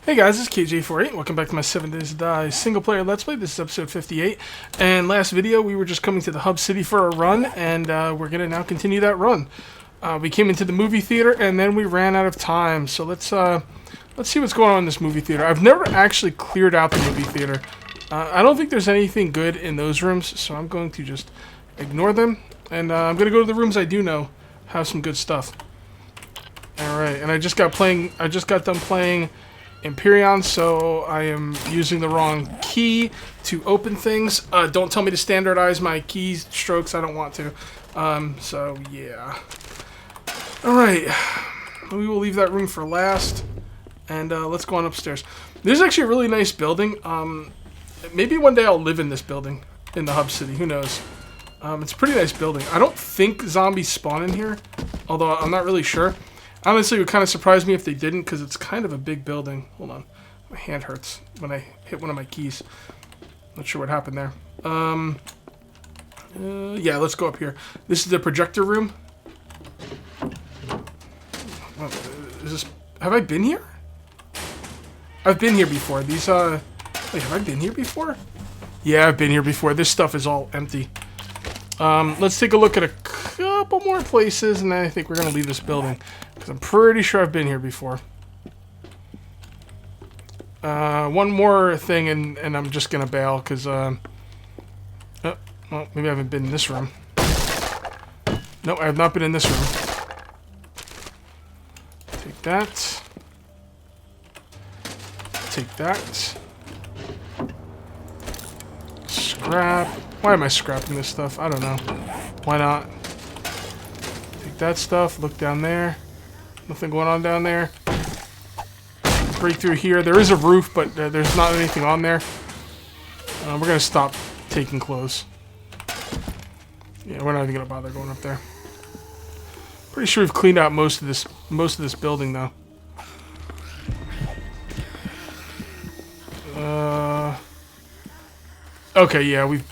Hey guys, this is KJ48. Welcome back to my 7 Days to Die single player Let's Play. This is episode 58. And last video, we were just coming to the hub city for a run, and we're going to now continue that run. We came into the movie theater, and then we ran out of time. So let's see what's going on in this movie theater. I've never actually cleared out the movie theater. I don't think there's anything good in those rooms, so I'm going to just ignore them. And I'm going to go to the rooms I do know have some good stuff. Alright, and I just got done playing Empyrean, so I am using the wrong key to open things. Don't tell me to standardize my key strokes. I don't want to. So yeah. Alright. We will leave that room for last. And let's go on upstairs. This is actually a really nice building. Maybe one day I'll live in this building in the hub city. Who knows? It's a pretty nice building. I don't think zombies spawn in here, although I'm not really sure. Honestly, it would kind of surprise me if they didn't, because it's kind of a big building. Hold on. My hand hurts when I hit one of my keys. Not sure what happened there. Yeah, let's go up here. This is the projector room. Oh, is this... Have I been here? I've been here before. These, Wait, have I been here before? Yeah, I've been here before. This stuff is all empty. Let's take a look at a couple more places, and then I think we're going to leave this building. Because I'm pretty sure I've been here before. One more thing, and I'm just going to bail, because, oh, well, maybe I haven't been in this room. No, I have not been in this room. Take that. Take that. Scrap. Why am I scrapping this stuff? I don't know. Why not? Take that stuff. Look down there. Nothing going on down there. Break through here. There is a roof, but there's not anything on there. We're going to stop taking clothes. Yeah, we're not even going to bother going up there. Pretty sure we've cleaned out most of this building, though. Okay, yeah, we've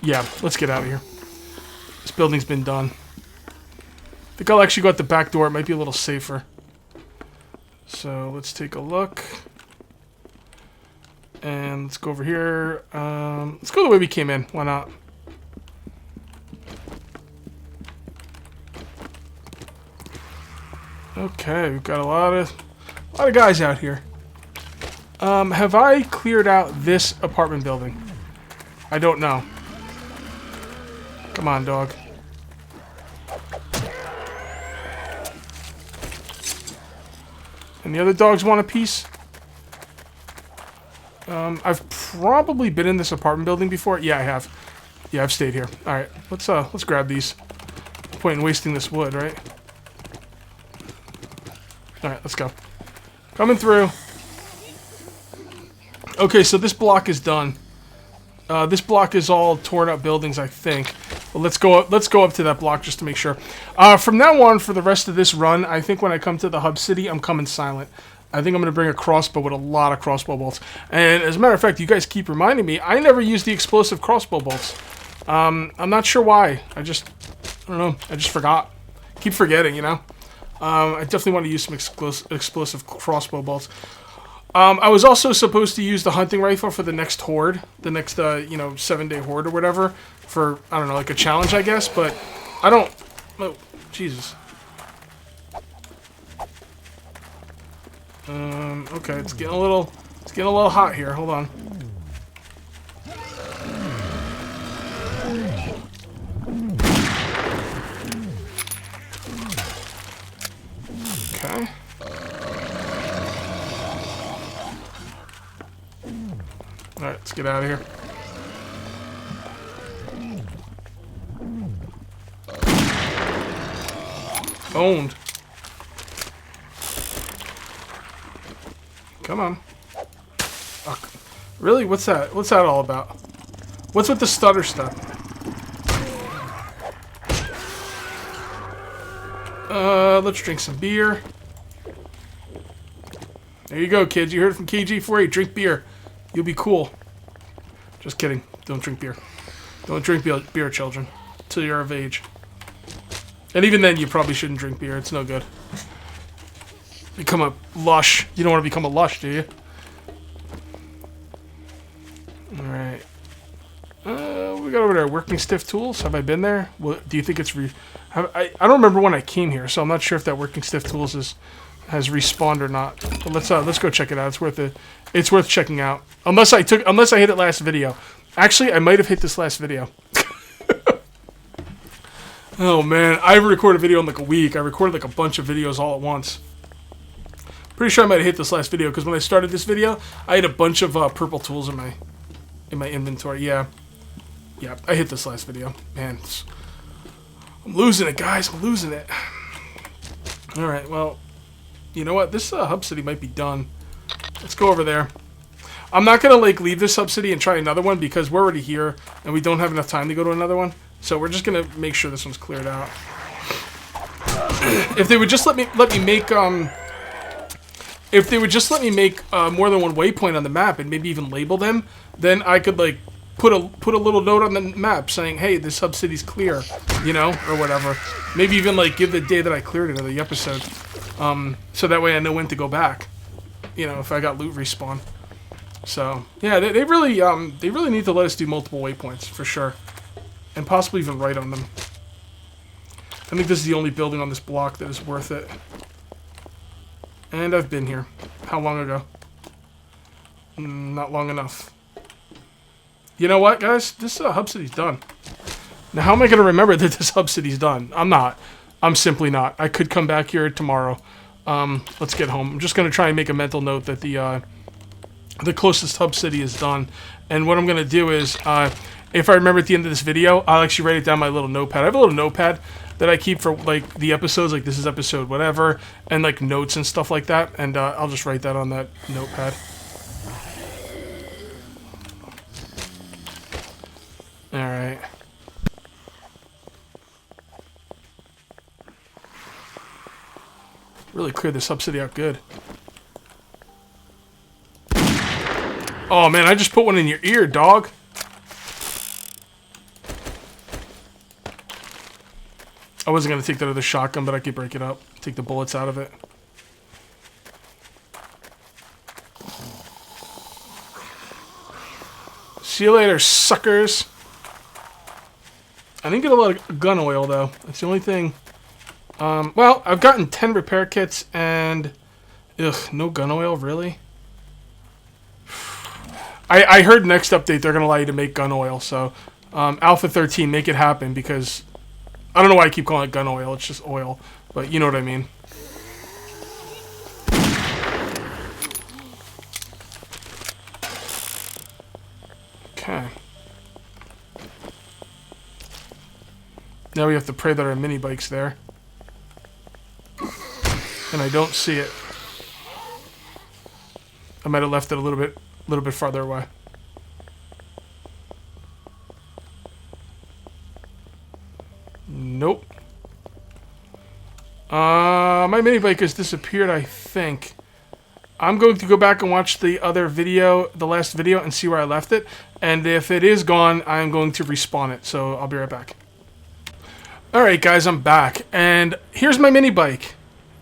yeah, let's get out of here. This building's been done. I think I'll actually go out the back door. It might be a little safer. So let's take a look. And let's go over here. Let's go the way we came in. Why not? Okay, we've got a lot of guys out here. Have I cleared out this apartment building? I don't know. Come on, dog. And the other dogs want a piece? I've probably been in this apartment building before. Yeah, I have. Yeah, I've stayed here. Alright, let's grab these. No point in wasting this wood, right? Alright, let's go. Coming through. Okay, so this block is done. This block is all torn up buildings, I think. Well, let's go up to that block just to make sure. From now on, for the rest of this run, I think when I come to the hub city, I'm coming silent. I think I'm going to bring a crossbow with a lot of crossbow bolts. And as a matter of fact, you guys keep reminding me, I never used the explosive crossbow bolts. I'm not sure why. I don't know. I just forgot. Keep forgetting, you know? I definitely want to use some explosive crossbow bolts. I was also supposed to use the hunting rifle for the next horde, the next, 7-day horde or whatever, for, I don't know, like a challenge, I guess, but I don't, oh, Jesus. Okay, it's getting a little hot here, hold on. Okay. Alright, let's get out of here. Owned. Come on. Oh, really? What's that? What's that all about? What's with the stutter stuff? Let's drink some beer. There you go, kids. You heard it from KG48. Drink beer. You'll be cool. Just kidding. Don't drink beer. Don't drink beer, children. Till you're of age. And even then, you probably shouldn't drink beer. It's no good. Become a lush. You don't want to become a lush, do you? Alright. We got over there. Working stiff tools. Have I been there? Do you think it's I don't remember when I came here, so I'm not sure if that working stiff tools has respawned or not. But let's go check it out. It's worth checking out. Unless I hit it last video. Actually, I might have hit this last video. Oh man, I haven't recorded a video in like a week. I recorded like a bunch of videos all at once. Pretty sure I might have hit this last video because when I started this video, I had a bunch of purple tools in my inventory. Yeah, I hit this last video. Man, I'm losing it, guys. I'm losing it. All right, well, you know what? This hub city might be done. Let's go over there. I'm not gonna like leave this hub city and try another one because we're already here and we don't have enough time to go to another one. So we're just gonna make sure this one's cleared out. If they would just let me make if they would just let me make more than one waypoint on the map and maybe even label them, then I could like put a little note on the map saying, "Hey, this hub city's clear," you know, or whatever. Maybe even like give the day that I cleared it or the episode, so that way I know when to go back. You know, if I got loot respawn. So yeah, they really need to let us do multiple waypoints for sure, and possibly even write on them. I think this is the only building on this block that is worth it. And I've been here. How long ago? Not long enough. You know what, guys? This hub city's done. Now, how am I going to remember that this hub city's done? I'm not. I'm simply not. I could come back here tomorrow. Let's get home. I'm just going to try and make a mental note that the closest hub city is done. And what I'm going to do is, if I remember at the end of this video, I'll actually write it down in my little notepad. I have a little notepad that I keep for like the episodes, like this is episode whatever, and like notes and stuff like that, and I'll just write that on that notepad. Alright. Really cleared this hub city out good. Oh man, I just put one in your ear, dog. I wasn't going to take that other shotgun, but I could break it up. Take the bullets out of it. See you later, suckers. I didn't get a lot of gun oil, though. That's the only thing. Well, I've gotten 10 repair kits and... Ugh, no gun oil, really? I heard next update they're going to allow you to make gun oil, so... Alpha 13, make it happen, because... I don't know why I keep calling it gun oil, it's just oil. But you know what I mean. Okay. Now we have to pray that our mini bike's there. And I don't see it. I might have left it a little bit farther away. Nope. My mini bike has disappeared, I think. I'm going to go back and watch the other video, the last video, and see where I left it. And if it is gone, I'm going to respawn it. So I'll be right back. Alright guys, I'm back. And here's my mini bike.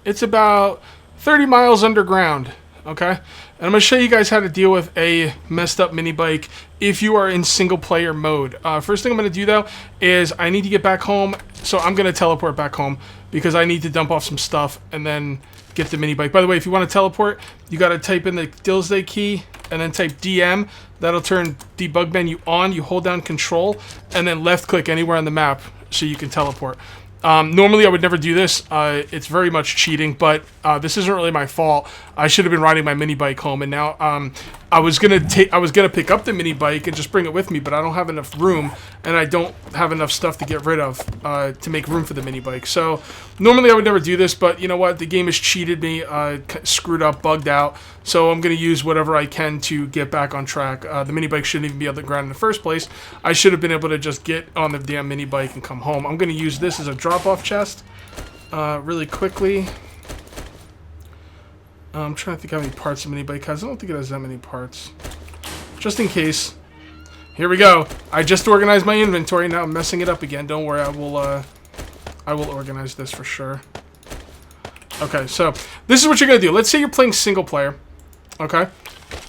It's about 30 miles underground. Okay? And I'm going to show you guys how to deal with a messed up mini bike if you are in single player mode. First thing I'm going to do though is I need to get back home. So I'm going to teleport back home because I need to dump off some stuff and then get the mini bike. By the way, if you want to teleport, you got to type in the Dilsday key and then type DM. That'll turn debug menu on. You hold down control and then left click anywhere on the map so you can teleport. Normally I would never do this. It's very much cheating, but this isn't really my fault. I should have been riding my mini bike home, and now I was gonna pick up the mini bike and just bring it with me, but I don't have enough room, and I don't have enough stuff to get rid of to make room for the mini bike. So normally I would never do this, but you know what? The game has cheated me, screwed up, bugged out. So I'm gonna use whatever I can to get back on track. The mini bike shouldn't even be on the ground in the first place. I should have been able to just get on the damn mini bike and come home. I'm gonna use this as a drop-off chest really quickly. I'm trying to think how many parts the mini bike has. I don't think it has that many parts. Just in case. Here we go. I just organized my inventory. Now I'm messing it up again. Don't worry. I will organize this for sure. Okay, so this is what you're going to do. Let's say you're playing single player, okay,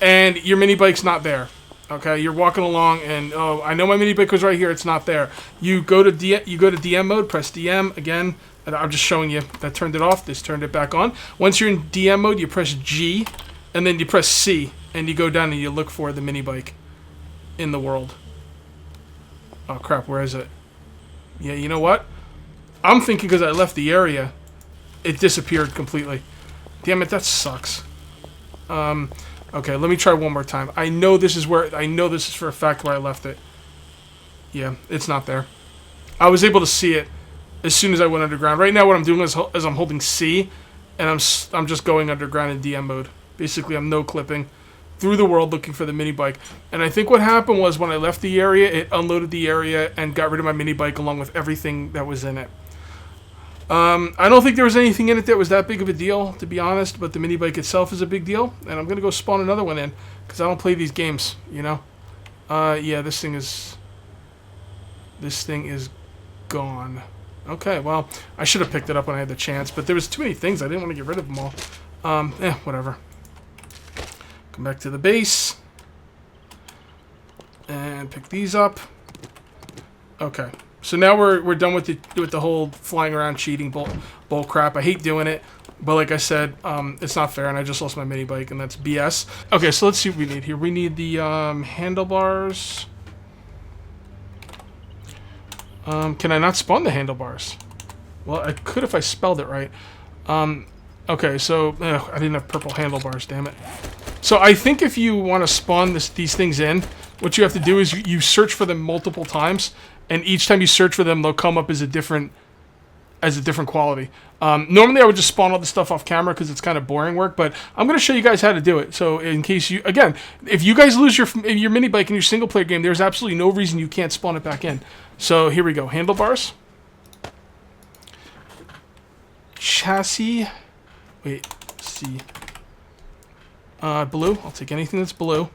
and your mini bike's not there. Okay, you're walking along, and oh, I know my mini bike was right here. It's not there. You go to DM mode. Press DM again. And I'm just showing you that turned it off. This turned it back on. Once you're in DM mode, you press G, and then you press C, and you go down and you look for the mini bike in the world. Oh crap! Where is it? Yeah, you know what? I'm thinking because I left the area, it disappeared completely. Damn it! That sucks. Okay, let me try one more time. I know this is for a fact where I left it. Yeah, it's not there. I was able to see it as soon as I went underground. Right now what I'm doing is I'm holding C, and I'm just going underground in DM mode. Basically, I'm no clipping through the world looking for the mini bike. And I think what happened was when I left the area, it unloaded the area and got rid of my mini bike along with everything that was in it. I don't think there was anything in it that was that big of a deal, to be honest, but the mini bike itself is a big deal, and I'm going to go spawn another one in, because I don't play these games, you know? Yeah, this thing is gone. Okay, well, I should have picked it up when I had the chance, but there was too many things. I didn't want to get rid of them all. Whatever. Come back to the base. And pick these up. Okay. So now we're done with the whole flying around cheating bull crap. I hate doing it, but like I said, it's not fair, and I just lost my mini bike, and that's BS. Okay, so let's see what we need here. We need the handlebars. Can I not spawn the handlebars? Well, I could if I spelled it right. Okay, so I didn't have purple handlebars. Damn it. So I think if you want to spawn these things in, what you have to do is you search for them multiple times. And each time you search for them, they'll come up as a different quality. Normally, I would just spawn all the stuff off camera because it's kind of boring work. But I'm going to show you guys how to do it. So in case if you guys lose your mini bike in your single player game, there's absolutely no reason you can't spawn it back in. So here we go. Handlebars. Chassis. Wait. Let's see. Blue. I'll take anything that's blue.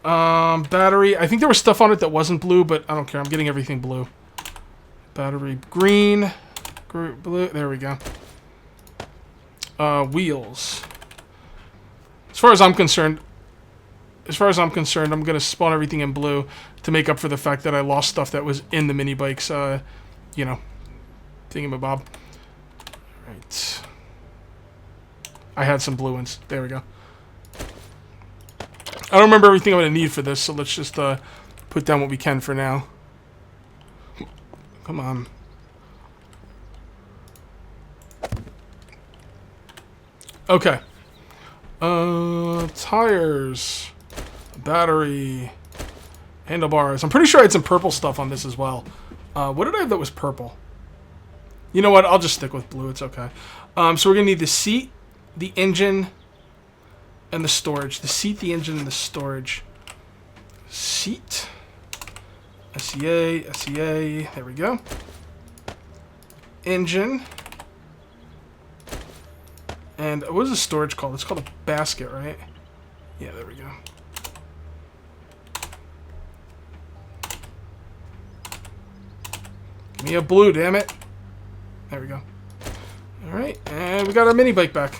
Battery. I think there was stuff on it that wasn't blue, but I don't care. I'm getting everything blue. Battery green. Blue. There we go. Wheels. As far as I'm concerned, I'm going to spawn everything in blue to make up for the fact that I lost stuff that was in the mini bikes, you know, thingamabob. Right. I had some blue ones. There we go. I don't remember everything I'm going to need for this, so let's just put down what we can for now. Come on. Okay. Tires. Battery. Handlebars. I'm pretty sure I had some purple stuff on this as well. What did I have that was purple? You know what? I'll just stick with blue. It's okay. So we're going to need the seat, the engine, and the storage. The seat, the engine, and the storage. Seat. SEA, SEA. There we go. Engine. And what is the storage called? It's called a basket, right? Yeah, there we go. Give me a blue, damn it. There we go. Alright, and we got our mini bike back.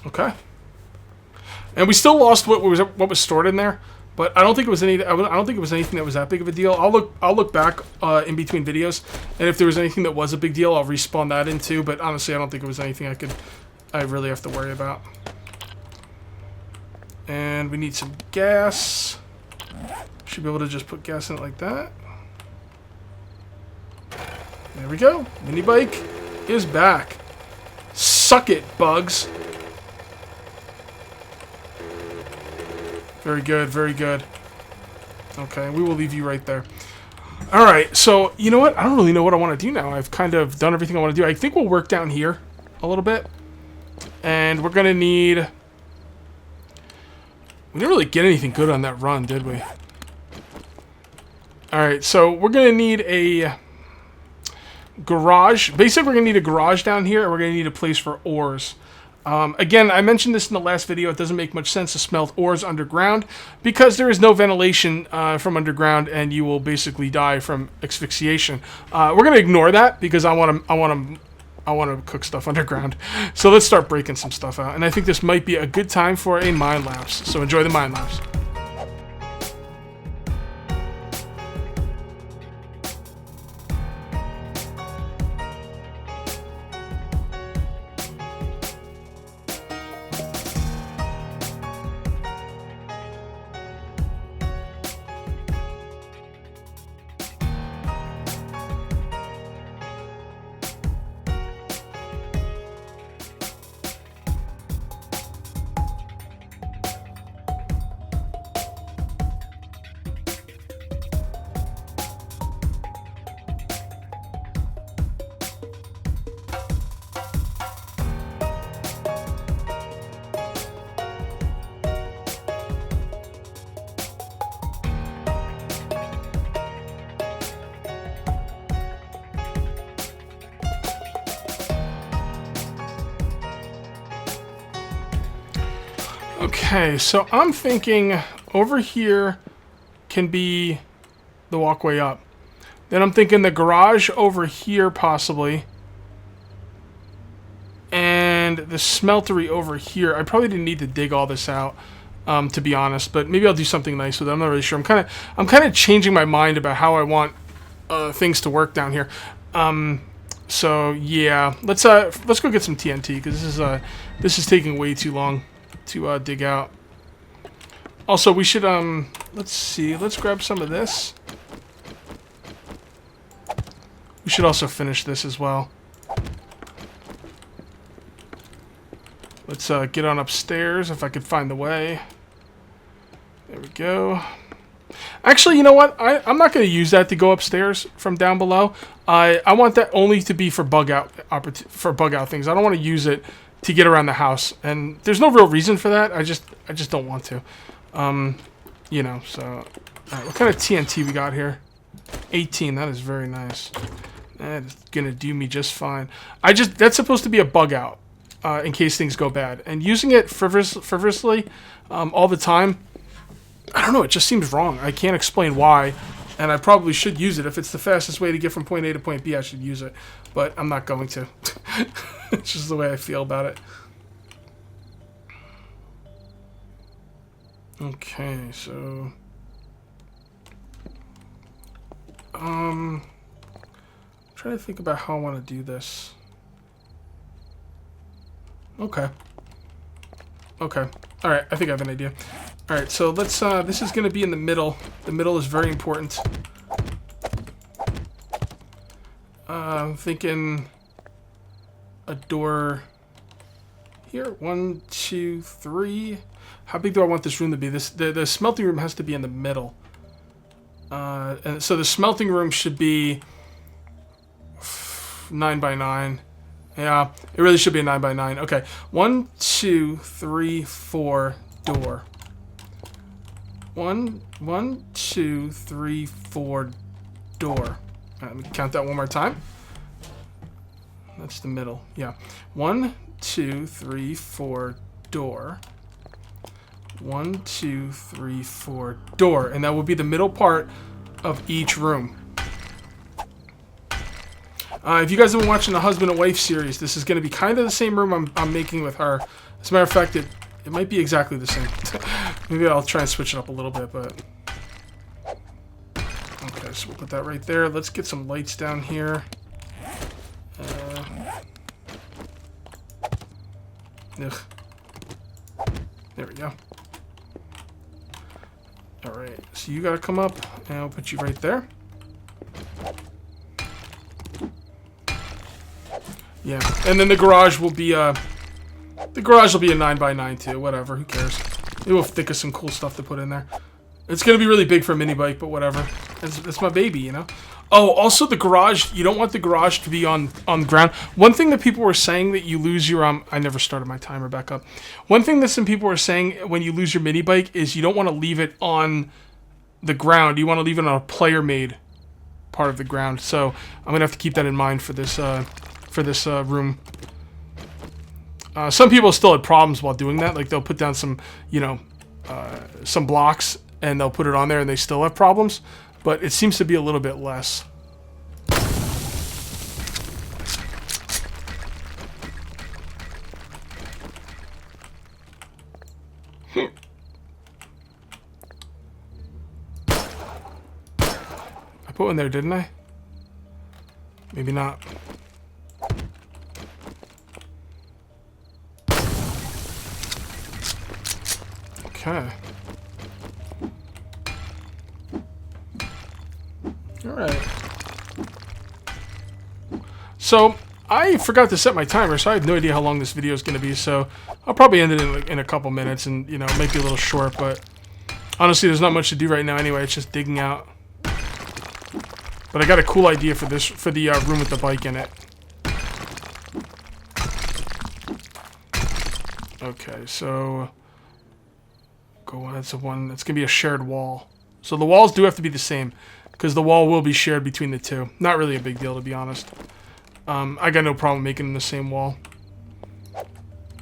Okay. And we still lost what was stored in there, but I don't think it was I don't think it was anything that was that big of a deal. I'll look back in between videos, and if there was anything that was a big deal, I'll respawn that in too. But honestly, I don't think it was anything I really have to worry about. And we need some gas. Should be able to just put gas in it like that. There we go. Mini bike is back. Suck it, bugs. Very good, very good. Okay, we will leave you right there. Alright, so, you know what? I don't really know what I want to do now. I've kind of done everything I want to do. I think we'll work down here a little bit. And we're going to need... We didn't really get anything good on that run, did we? Alright, so we're going to need a garage. Basically, we're going to need a garage down here, and we're going to need a place for ores. Again, I mentioned this in the last video. It doesn't make much sense to smelt ores underground because there is no ventilation from underground, and you will basically die from asphyxiation. We're gonna ignore that because I want to cook stuff underground. So let's start breaking some stuff out. And I think this might be a good time for a mine lapse. So enjoy the mine lapse. Okay, so I'm thinking over here can be the walkway up. Then I'm thinking the garage over here possibly. And the smeltery over here. I probably didn't need to dig all this out, to be honest. But maybe I'll do something nice with it. I'm not really sure. I'm kind of changing my mind about how I want things to work down here. So yeah, let's go get some TNT because this is taking way too long to dig out. Also, we should let's see. Let's grab some of this. We should also finish this as well. Let's get on upstairs if I could find the way. There we go. Actually, you know what? I'm not going to use that to go upstairs from down below. I want that only to be for bug out things. I don't want to use it to get around the house, and there's no real reason for that. I just don't want to. You know. So, all right, what kind of TNT we got here? 18. That is very nice. That's gonna do me just fine. That's supposed to be a bug out in case things go bad, and using it frivolously all the time. I don't know. It just seems wrong. I can't explain why, and I probably should use it if it's the fastest way to get from point A to point B. I should use it, but I'm not going to. It's just the way I feel about it. Okay, so I'm trying to think about how I want to do this. Okay. All right, I think I have an idea. All right, so let's this is going to be in the middle. The middle is very important. I'm thinking a door here. 1, 2, 3. How big do I want this room to be? The smelting room has to be in the middle. And so the smelting room should be 9 by 9. Yeah, it really should be a 9 by 9. Okay, 1, 2, 3, 4, door. 1, 2, 3, 4, door. All right, let me count that one more time. That's the middle. Yeah, 1, 2, 3, 4, door. 1, 2, 3, 4, door, and that will be the middle part of each room. If you guys have been watching the husband and wife series, this is going to be kind of the same room I'm making with her. As a matter of fact, it might be exactly the same. Maybe I'll try and switch it up a little bit, but okay. So we'll put that right there. Let's get some lights down here. There we go. Alright, so you gotta come up, and I'll put you right there. Yeah, and then the garage will be a 9 by 9 too, whatever, who cares. Maybe we'll think of some cool stuff to put in there. It's gonna be really big for a mini bike, but whatever. It's my baby, you know? Oh, also the garage, you don't want the garage to be on ground. One thing that people were saying that you lose your, I never started my timer back up. One thing that some people were saying when you lose your mini bike is you don't want to leave it on the ground. You want to leave it on a player-made part of the ground. So I'm going to have to keep that in mind for this room. Some people still had problems while doing that. Like they'll put down some, some blocks and they'll put it on there and they still have problems. But it seems to be a little bit less. I put one there, didn't I? Maybe not. Okay. Alright. So, I forgot to set my timer, so I have no idea how long this video is going to be, so I'll probably end it in a couple minutes, and, it might be a little short, but honestly, there's not much to do right now anyway. It's just digging out. But I got a cool idea for this, for the room with the bike in it. Okay, so that's one. That's gonna be a shared wall. So the walls do have to be the same, because the wall will be shared between the two. Not really a big deal, to be honest. I got no problem making them the same wall.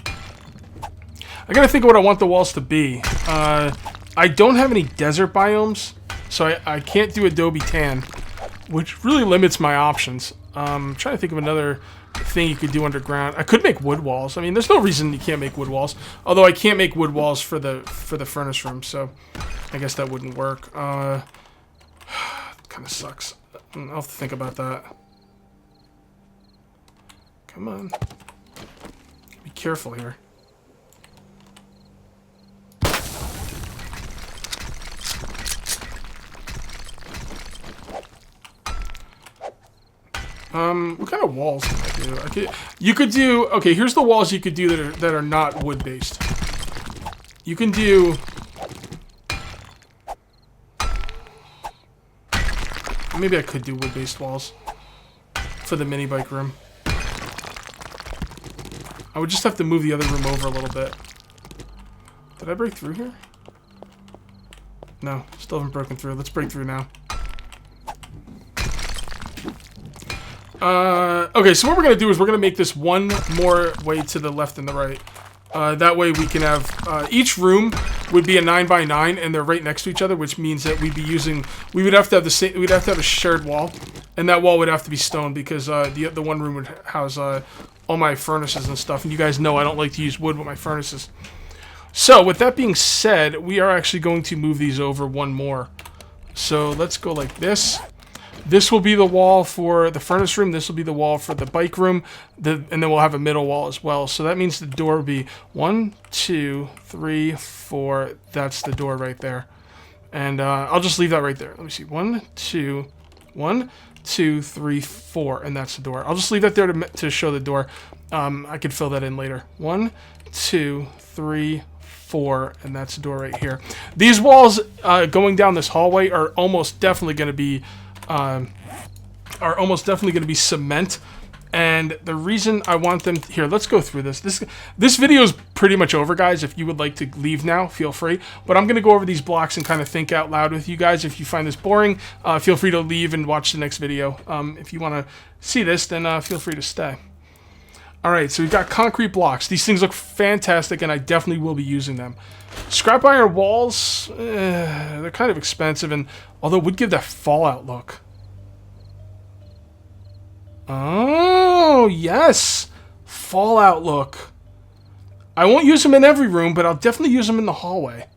I gotta think of what I want the walls to be. I don't have any desert biomes, so I can't do Adobe Tan, which really limits my options. I'm trying to think of another thing you could do underground. I could make wood walls. I mean, there's no reason you can't make wood walls. Although I can't make wood walls for the furnace room, so I guess that wouldn't work. Kind of sucks. I'll have to think about that. Come on. Be careful here. What kind of walls can I do? You could do, okay, here's the walls you could do that are not wood-based. You can do, maybe I could do wood-based walls for the mini bike room. I would just have to move the other room over a little bit. Did I break through here? No, still haven't broken through. Let's break through now. Okay, so what we're going to do is we're going to make this one more way to the left and the right. That way we can have, each room would be a 9x9 and they're right next to each other, which means that we would have to have the same, we'd have to have a shared wall, and that wall would have to be stone because, the one room would house, all my furnaces and stuff, and you guys know I don't like to use wood with my furnaces. So, with that being said, we are actually going to move these over one more. So, let's go like this. This will be the wall for the furnace room. This will be the wall for the bike room. And then we'll have a middle wall as well. So that means the door will be 1, 2, 3, 4. That's the door right there. And I'll just leave that right there. Let me see. 1, 2, 3, 4. And that's the door. I'll just leave that there to show the door. I could fill that in later. 1, 2, 3, 4. And that's the door right here. These walls going down this hallway are almost definitely going to be cement, and the reason I want them here, let's go through this video is pretty much over, guys. If you would like to leave now, feel free, but I'm gonna go over these blocks and kind of think out loud with you guys. If you find this boring, feel free to leave and watch the next video. If you want to see this, then feel free to stay. Alright, so we've got concrete blocks. These things look fantastic, and I definitely will be using them. Scrap iron walls, they're kind of expensive, and although would give that Fallout look. Oh, yes! Fallout look. I won't use them in every room, but I'll definitely use them in the hallway.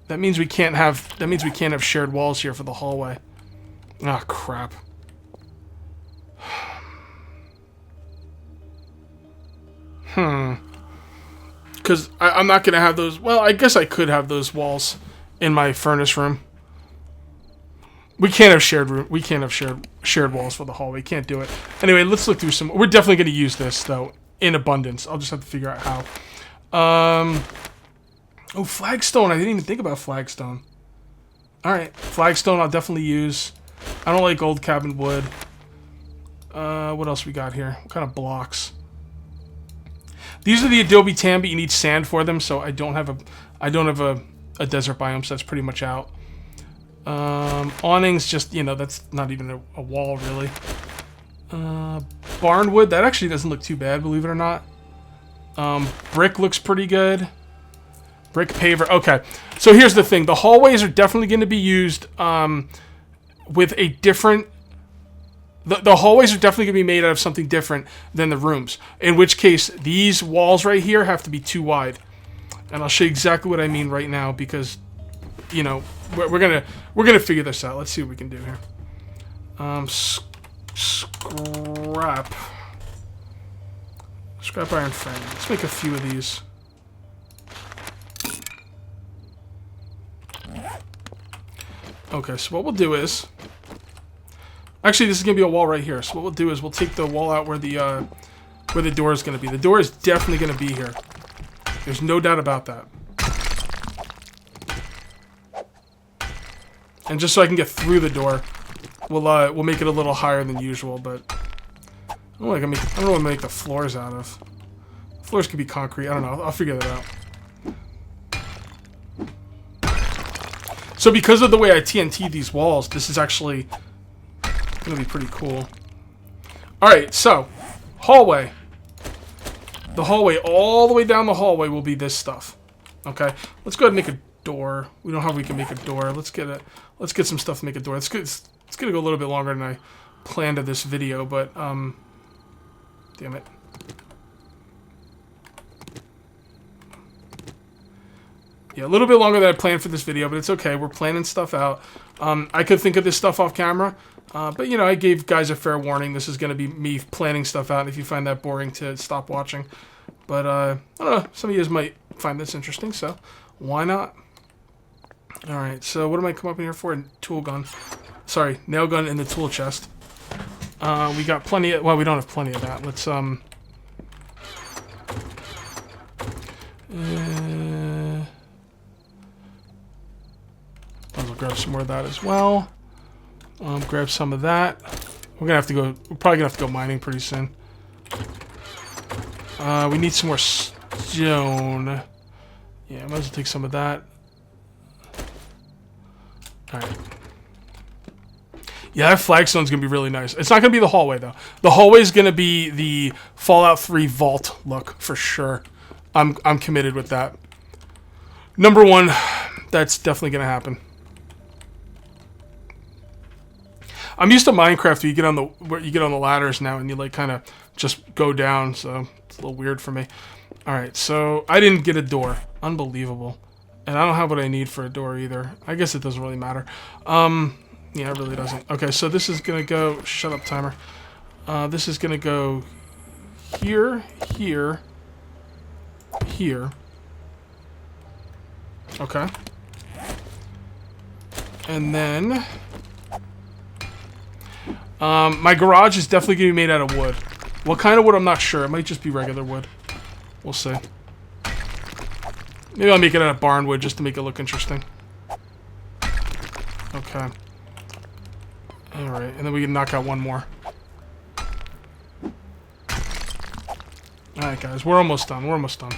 That means we can't have shared walls here for the hallway. Ah, crap. Because I'm not going to have those... Well, I guess I could have those walls in my furnace room. We can't have shared walls for the hallway. We can't do it. Anyway, let's look through some... We're definitely going to use this, though, in abundance. I'll just have to figure out how. Oh, flagstone. I didn't even think about flagstone. Alright, flagstone I'll definitely use. I don't like old cabin wood. What else we got here? What kind of blocks? These are the Adobe Tan, but you need sand for them, so I don't have a desert biome, so that's pretty much out. Awnings, just, that's not even a wall, really. Barnwood, that actually doesn't look too bad, believe it or not. Brick looks pretty good. Brick paver. Okay, so here's the thing. The hallways are definitely going to be used with a different... The hallways are definitely going to be made out of something different than the rooms. In which case, these walls right here have to be too wide. And I'll show you exactly what I mean right now because, you know, we're gonna figure this out. Let's see what we can do here. Scrap iron frame. Let's make a few of these. Okay, so what we'll do is... Actually, this is going to be a wall right here. So what we'll do is we'll take the wall out where the door is going to be. The door is definitely going to be here. There's no doubt about that. And just so I can get through the door, we'll make it a little higher than usual, but... I don't know what to make the floors out of. Floors could be concrete. I don't know. I'll figure that out. So because of the way I TNT these walls, this is actually going to be pretty cool. Alright, so, hallway. The hallway, all the way down the hallway will be this stuff. Okay, let's go ahead and make a door. We don't know how we can make a door. Let's get some stuff to make a door. It's going to go a little bit longer than I planned of this video, but, damn it. Yeah, a little bit longer than I planned for this video, but it's okay. We're planning stuff out. I could think of this stuff off camera, but, you know, I gave guys a fair warning. This is going to be me planning stuff out. If you find that boring, to stop watching. But, I don't know. Some of you guys might find this interesting, so why not? Alright, so what am I come up in here for? Tool gun. Sorry, nail gun in the tool chest. We got plenty of... Well, we don't have plenty of that. Let's, I'll grab some more of that as well. Grab some of that. We're probably gonna have to go mining pretty soon. We need some more stone. Yeah, might as well take some of that. Alright. Yeah, that flagstone's gonna be really nice. It's not gonna be the hallway though. The hallway's gonna be the Fallout 3 vault look for sure. I'm committed with that. Number one, that's definitely gonna happen. I'm used to Minecraft where you get on the ladders now and you like kind of just go down, so it's a little weird for me. Alright, so I didn't get a door. Unbelievable. And I don't have what I need for a door either. I guess it doesn't really matter. Yeah, it really doesn't. Okay, so this is gonna go... Shut up, timer. This is gonna go here, here, here. Okay. And then... my garage is definitely gonna be made out of wood. What kind of wood, I'm not sure. It might just be regular wood. We'll see. Maybe I'll make it out of barn wood just to make it look interesting. Okay. Alright, and then we can knock out one more. Alright guys, we're almost done. We're almost done.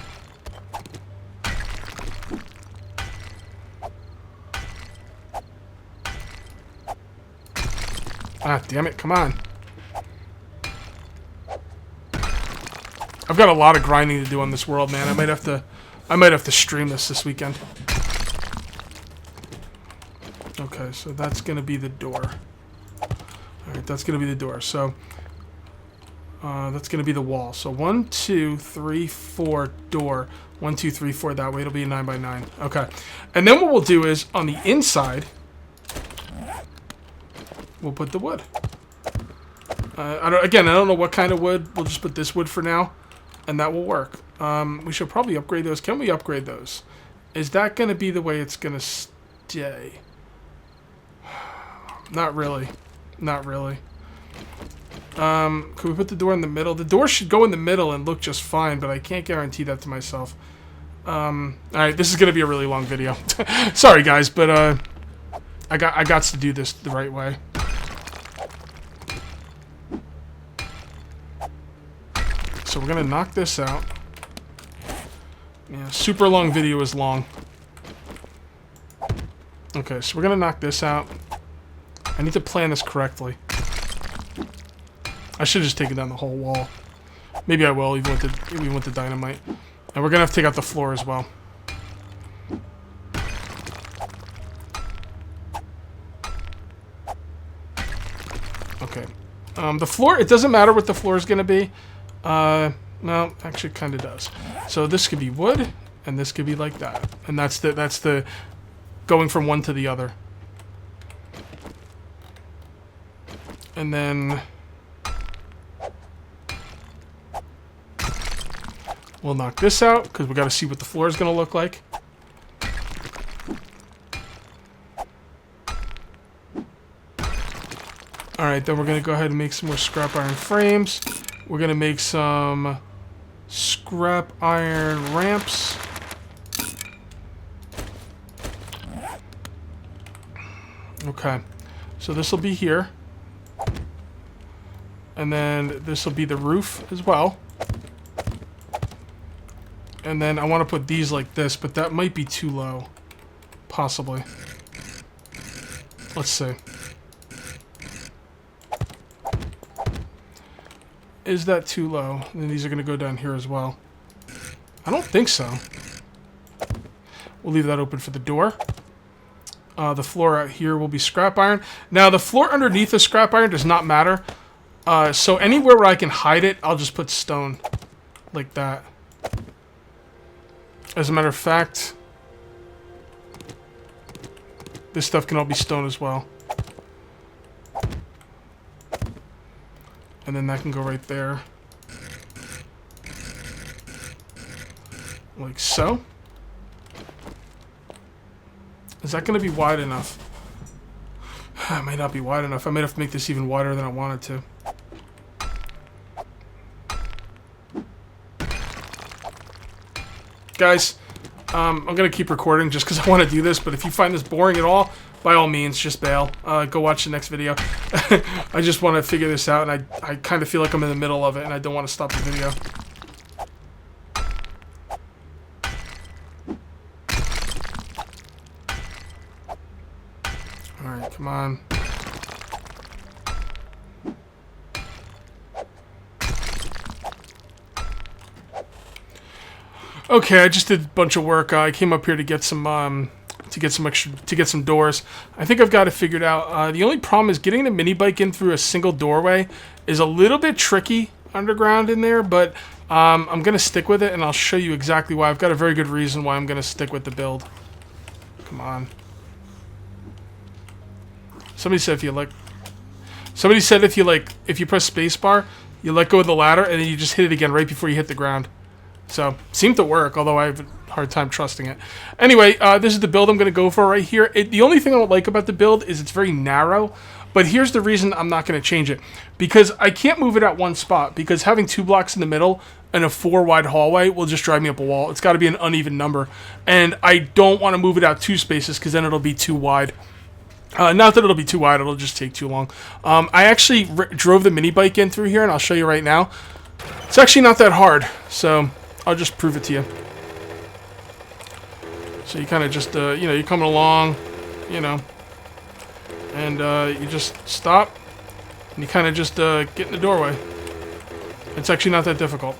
Ah, damn it, come on. I've got a lot of grinding to do on this world, man. I might have to stream this weekend. Okay, so that's gonna be the door. Alright, that's gonna be the door. So that's gonna be the wall. So 1, 2, 3, 4 door. 1, 2, 3, 4 that way. It'll be a 9 by 9. Okay. And then what we'll do is on the inside we'll put the wood. I don't know what kind of wood. We'll just put this wood for now, and that will work. We should probably upgrade those. Can we upgrade those? Is that going to be the way it's going to stay? Not really. Not really. Could we put the door in the middle? The door should go in the middle and look just fine, but I can't guarantee that to myself. Alright, this is going to be a really long video. Sorry, guys, but I got to do this the right way. So we're gonna knock this out. Yeah, super long video is long. Okay, so we're gonna knock this out. I need to plan this correctly. I should have just taken down the whole wall. Maybe I will, even with the dynamite. And we're gonna have to take out the floor as well. Okay. The floor, it doesn't matter what the floor is gonna be. No, actually it kinda does. So this could be wood, and this could be like that. And that's the going from one to the other. And then we'll knock this out, because we got to see what the floor is going to look like. Alright, then we're going to go ahead and make some more scrap iron frames. We're going to make some scrap iron ramps. Okay, so this will be here. And then this will be the roof as well. And then I want to put these like this, but that might be too low. Possibly. Let's see. Is that too low? And then these are going to go down here as well. I don't think so. We'll leave that open for the door. The floor out here will be scrap iron. Now, the floor underneath the scrap iron does not matter. So anywhere where I can hide it, I'll just put stone. Like that. As a matter of fact, this stuff can all be stone as well. And then that can go right there. Like so. Is that going to be wide enough? It might not be wide enough. I might have to make this even wider than I wanted to. Guys, I'm going to keep recording just because I want to do this, but if you find this boring at all, by all means, just bail. Go watch the next video. I just want to figure this out, and I kind of feel like I'm in the middle of it, and I don't want to stop the video. Alright, come on. Okay, I just did a bunch of work. I came up here to get some doors. I think I've got it figured out. The only problem is getting the mini bike in through a single doorway is a little bit tricky underground in there, but I'm gonna stick with it, and I'll show you exactly why. I've got a very good reason why I'm gonna stick with the build. Come on. Somebody said if you press spacebar, you let go of the ladder, and then you just hit it again right before you hit the ground. So, seemed to work, although I have a hard time trusting it. Anyway, this is the build I'm going to go for right here. The only thing I don't like about the build is it's very narrow, but here's the reason I'm not going to change it. Because I can't move it at one spot, because having 2 blocks in the middle and a 4-wide hallway will just drive me up a wall. It's got to be an uneven number, and I don't want to move it out 2 spaces, because then it'll be too wide. Not that it'll be too wide, it'll just take too long. I actually drove the mini bike in through here, and I'll show you right now. It's actually not that hard, so I'll just prove it to you. So you kind of just, you're coming along, and you just stop, and you kind of just get in the doorway. It's actually not that difficult.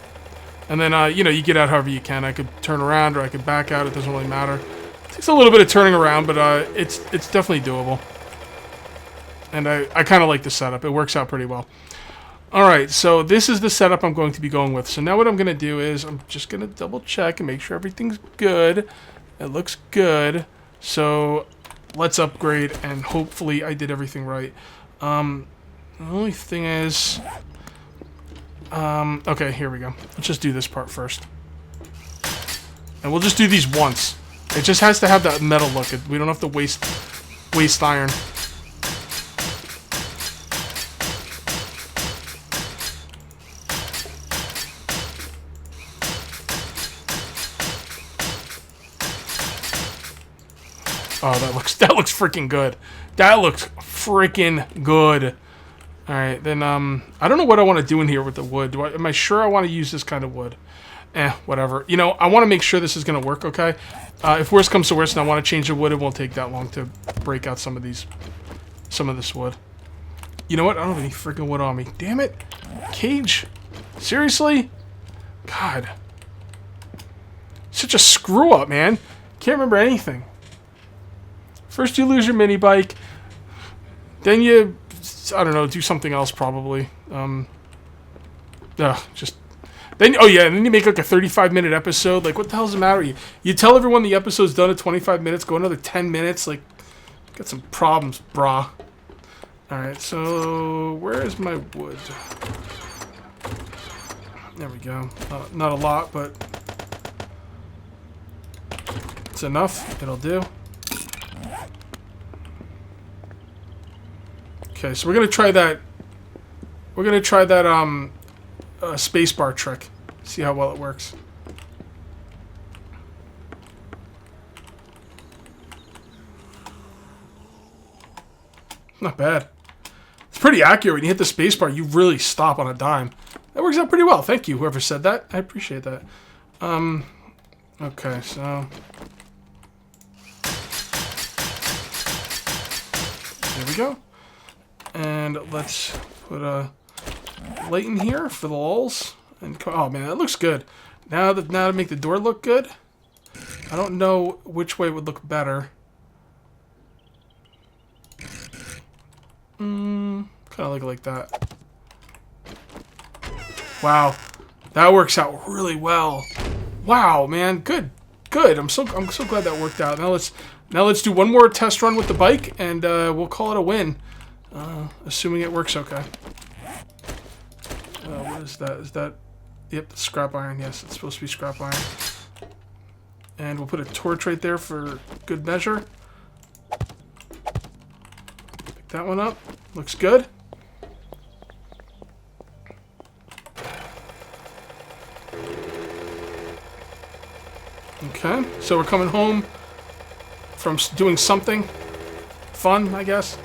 And then, you get out however you can. I could turn around or I could back out. It doesn't really matter. It takes a little bit of turning around, but it's definitely doable. And I kind of like the setup. It works out pretty well. Alright, so this is the setup I'm going to be going with. So now what I'm going to do is I'm just going to double check and make sure everything's good. It looks good. So let's upgrade, and hopefully I did everything right. The only thing is... okay, here we go. Let's just do this part first. And we'll just do these once. It just has to have that metal look. We don't have to waste iron. Oh, that looks freaking good. That looks freaking good. All right, then I don't know what I want to do in here with the wood. Am I sure I want to use this kind of wood? Whatever. I want to make sure this is gonna work. Okay. If worse comes to worse, and I want to change the wood, it won't take that long to break out some of this wood. You know what? I don't have any freaking wood on me. Damn it. Cage? Seriously? God. Such a screw up, man. Can't remember anything. First you lose your mini bike. Then you, I don't know, do something else probably. Just... Then, oh yeah, and then you make like a 35-minute episode. Like, what the hell's the matter? You tell everyone the episode's done at 25 minutes, go another 10 minutes. Like, got some problems, brah. Alright, so where is my wood? There we go. Not a lot, but it's enough. It'll do. Okay, so we're gonna try that. We're gonna try that spacebar trick. See how well it works. Not bad. It's pretty accurate. When you hit the spacebar, you really stop on a dime. That works out pretty well. Thank you, whoever said that. I appreciate that. Okay, so there we go. And let's put a light in here for the lulz. And oh man, that looks good. Now to make the door look good, I don't know which way would look better. Kind of like that. Wow, that works out really well. Wow, man, good. I'm so glad that worked out. Now let's do one more test run with the bike, and we'll call it a win. Assuming it works okay. What is that? Is that... Yep, scrap iron. Yes, it's supposed to be scrap iron. And we'll put a torch right there for good measure. Pick that one up. Looks good. Okay, so we're coming home from doing something fun, I guess.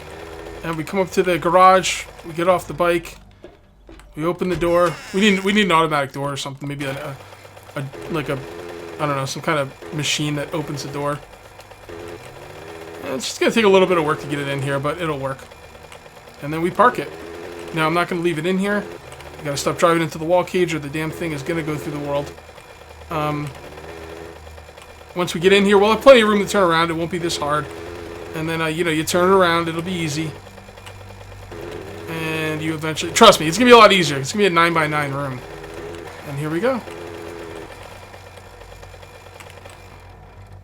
And we come up to the garage. We get off the bike. We open the door. We need an automatic door or something. Maybe like a I don't know, some kind of machine that opens the door. And it's just gonna take a little bit of work to get it in here, but it'll work. And then we park it. Now I'm not gonna leave it in here. I gotta stop driving into the wall cage, or the damn thing is gonna go through the world. Once we get in here, we'll have plenty of room to turn around. It won't be this hard. And then you know, you turn it around. It'll be easy. And you eventually... Trust me, it's going to be a lot easier. It's going to be a 9x9 room. And here we go.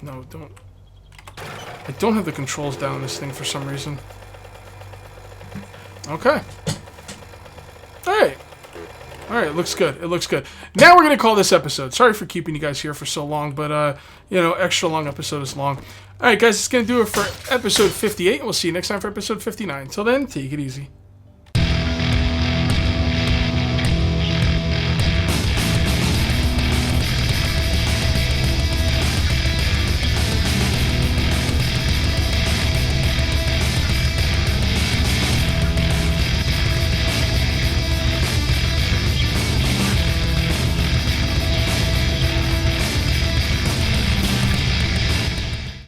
No, don't... I don't have the controls down on this thing for some reason. Okay. Alright. Alright, it looks good. It looks good. Now we're going to call this episode. Sorry for keeping you guys here for so long, but, you know, extra long episode is long. Alright, guys, it's going to do it for episode 58. We'll see you next time for episode 59. Until then, take it easy.